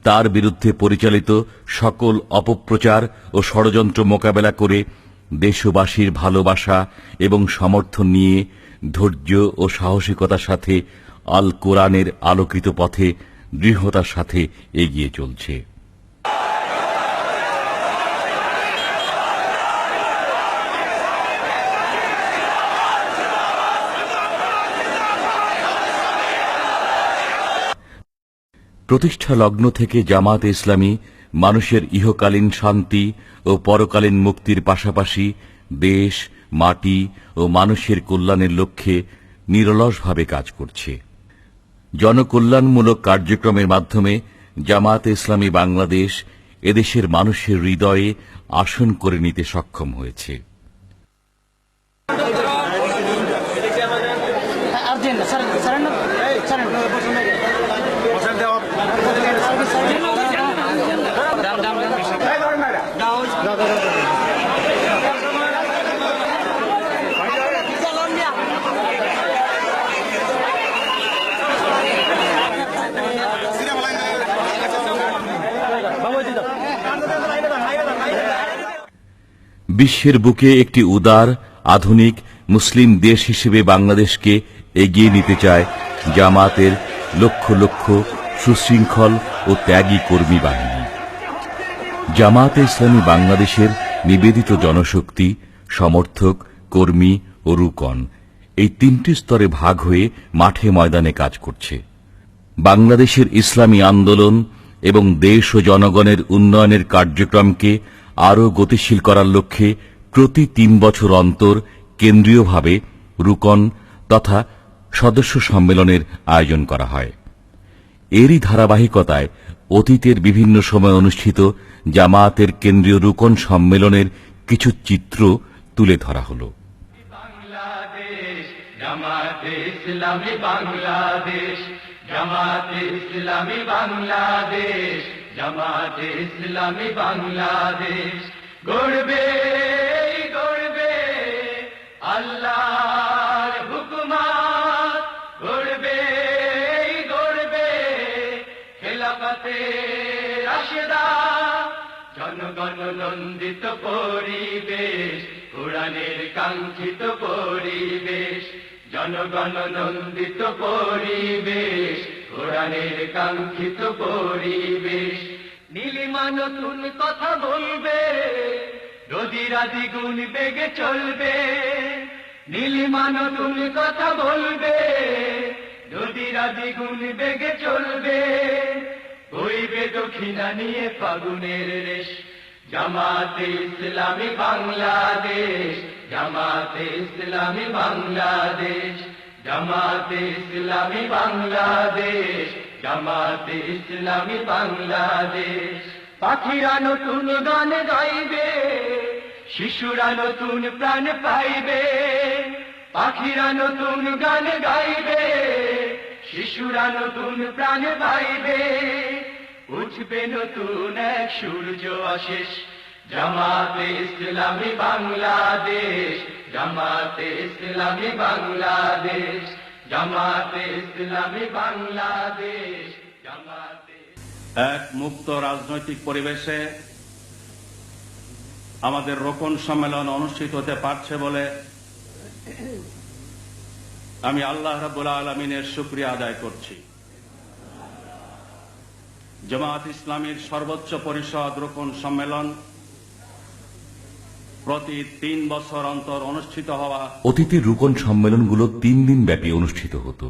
তার বিরুদ্ধে পরিচালিত সকল অপপ্রচার ও ষড়যন্ত্র মোকাবেলা করে দেশবাসীর ভালোবাসা এবং সমর্থন নিয়ে ধৈর্য ও সাহসিকতার সাথে আল কোরআনের আলোকিত পথে দৃঢ়তার সাথে এগিয়ে চলছে। প্রতিষ্ঠা লগ্ন থেকে জামায়াতে ইসলামী মানুষের ইহকালীন শান্তি ও পরকালীন মুক্তির পাশাপাশি দেশ, মাটি ও মানুষের কল্যাণের লক্ষ্যে নিরলসভাবে কাজ করছে। জনকল্যাণমূলক কার্যক্রমের মাধ্যমে জামায়াতে ইসলামী বাংলাদেশ এদেশের মানুষের হৃদয়ে আসন করে নিতে সক্ষম হয়েছে। বিশ্বের বুকে একটি উদার, আধুনিক মুসলিম দেশ হিসেবে বাংলাদেশকে এগিয়ে নিতে চায় জামায়াতের লক্ষ লক্ষ সুশৃঙ্খল ও ত্যাগী কর্মী বাহিনী। জামায়াতে ইসলামী বাংলাদেশের নিবেদিত জনশক্তি, সমর্থক, কর্মী ও রুকন এই তিনটি স্তরে ভাগ হয়ে মাঠে ময়দানে কাজ করছে। বাংলাদেশের ইসলামী আন্দোলন এবং দেশ ও জনগণের উন্নয়নের কার্যক্রমকে আরও গতিশীল করার লক্ষ্যে প্রতি ৩ বছর অন্তর কেন্দ্রীয়ভাবে রুকন তথা সদস্য সম্মেলনের আয়োজন করা হয়। এরই ধারাবাহিকতায় অতীতের বিভিন্ন সময় অনুষ্ঠিত জামায়াতের কেন্দ্রীয় রুকন সম্মেলনের কিছু চিত্র তুলে ধরা হল। জামায়াতে ইসলামী বাংলাদেশ, জামায়াতে ইসলামী বাংলাদেশ, জামায়াতে ইসলামী বাংলাদেশ গড়বে গড়বে আল্লাহর হুকুমত, গড়বে গড়বে খেলাফতে রাশেদা, জনগণ নন্দিত পরিবেশ, কোরআনের কাঙ্ক্ষিত পরিবেশ, জনগণ নন্দিত পরিবেশ, কোরআনের কাঙ্ক্ষিত পরিবেশ। নীলিমা নতুন কথা বলবে, নদীরা দ্বিগুণ বেগে চলবে, নীলিমা নতুন কথা বলবে, নদীরা দ্বিগুণ বেগে চলবে, বইবে দক্ষিণা নিয়ে ফাগুনের রেশ। জামায়াতে ইসলামী বাংলাদেশ, জামায়াতে ইসলামী বাংলাদেশ, জামায়াতে ইসলামী বাংলাদেশ, জামায়াতে ইসলামী বাংলাদেশ। পাখিরা নতুন গান গাইবে, শিশুরা নতুন প্রাণ পাইবে, পাখিরা নতুন গান গাইবে, শিশুরা নতুন প্রাণ পাইবে, উঠবে নতুন এক সূর্য অশেষ। জামায়াতে ইসলামী বাংলাদেশ, জামায়াতে ইসলামী বাংলাদেশ, জামায়াতে ইসলামী বাংলাদেশ, জামায়াতে। এক মুক্ত রাজনৈতিক পরিবেশে আমাদের রোকন সম্মেলন অনুষ্ঠিত হতে পারছে বলে আমি আল্লাহ রাব্বুল আলামিনের শুকরিয়া আদায় করছি। জামায়াত ইসলামীর সর্বোচ্চ পরিষদ রোকন সম্মেলন প্রতি 3 বছর অন্তর অনুষ্ঠিত হওয়া। অতীতের রুকন সম্মেলনগুলো 3 দিন ব্যাপী অনুষ্ঠিত হতো।